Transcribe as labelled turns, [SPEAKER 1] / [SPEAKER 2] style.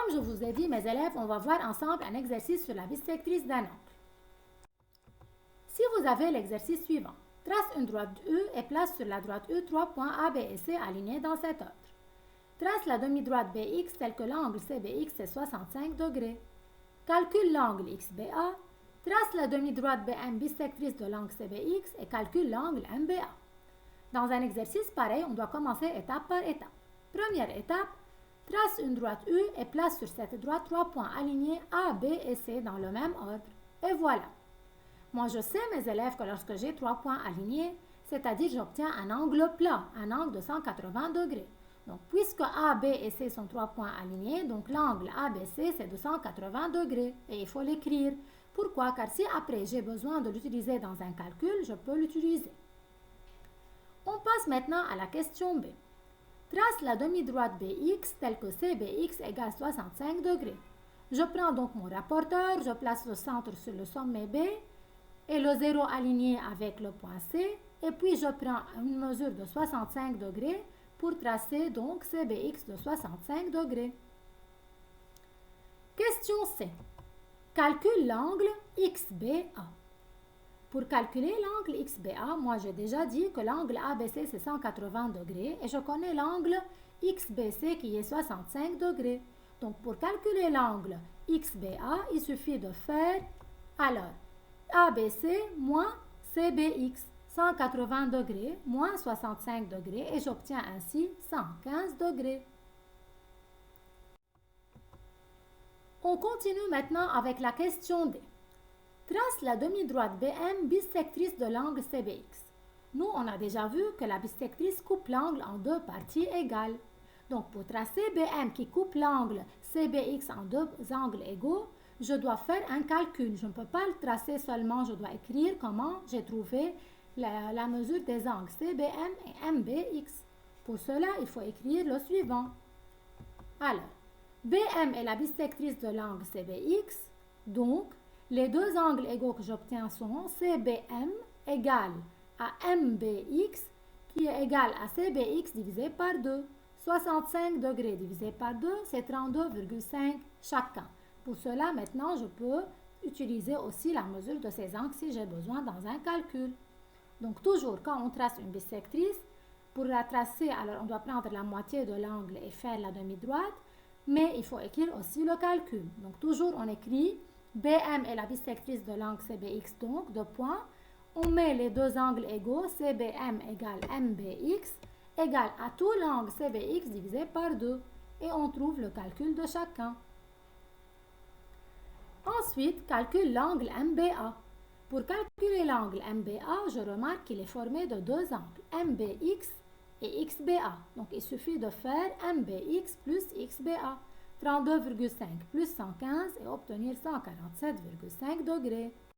[SPEAKER 1] Comme je vous ai dit, mes élèves, on va voir ensemble un exercice sur la bissectrice d'un angle. Si vous avez l'exercice suivant, trace une droite E et place sur la droite E 3 points A, B et C alignés dans cet ordre. Trace la demi-droite BX telle que l'angle CBX est 65 degrés. Calcule l'angle XBA. Trace la demi-droite BM bissectrice de l'angle CBX et calcule l'angle MBA. Dans un exercice pareil, on doit commencer étape par étape. Première étape, trace une droite U et place sur cette droite 3 points alignés A, B et C dans le même ordre. Et voilà. Moi, je sais, mes élèves, que lorsque j'ai 3 points alignés, c'est-à-dire j'obtiens un angle plat, un angle de 180 degrés. Donc, puisque A, B et C sont 3 points alignés, donc l'angle ABC, c'est de 180 degrés. Et il faut l'écrire. Pourquoi? Car si après j'ai besoin de l'utiliser dans un calcul, je peux l'utiliser. On passe maintenant à la question B. Trace la demi-droite BX telle que CBX égale 65 degrés. Je prends donc mon rapporteur, je place le centre sur le sommet B et le 0 aligné avec le point C, et puis je prends une mesure de 65 degrés pour tracer donc CBX de 65 degrés. Question C. Calcule l'angle XBA. Pour calculer l'angle XBA, moi j'ai déjà dit que l'angle ABC c'est 180 degrés et je connais l'angle XBC qui est 65 degrés. Donc pour calculer l'angle XBA, il suffit de faire alors ABC moins CBX, 180 degrés moins 65 degrés et j'obtiens ainsi 115 degrés. On continue maintenant avec la question D. Trace la demi-droite BM bissectrice de l'angle CBX. Nous, on a déjà vu que la bissectrice coupe l'angle en deux parties égales. Donc, pour tracer BM qui coupe l'angle CBX en deux angles égaux, je dois faire un calcul. Je ne peux pas le tracer seulement, je dois écrire comment j'ai trouvé la mesure des angles CBM et MBX. Pour cela, il faut écrire le suivant. Alors, BM est la bissectrice de l'angle CBX, donc les deux angles égaux que j'obtiens sont CBM égale à MBX qui est égal à CBX divisé par 2. 65 degrés divisé par 2, c'est 32,5 chacun. Pour cela, maintenant, je peux utiliser aussi la mesure de ces angles si j'ai besoin dans un calcul. Donc, toujours, quand on trace une bissectrice, pour la tracer, alors on doit prendre la moitié de l'angle et faire la demi-droite, mais il faut écrire aussi le calcul. Donc, toujours, on écrit BM est la bissectrice de l'angle CBX, donc, deux points. On met les deux angles égaux, CBM égale MBX, égale à tout l'angle CBX divisé par 2. Et on trouve le calcul de chacun. Ensuite, calcule l'angle MBA. Pour calculer l'angle MBA, je remarque qu'il est formé de deux angles, MBX et XBA. Donc, il suffit de faire MBX plus XBA. 32,5 plus 115 et obtenir 147,5 degrés.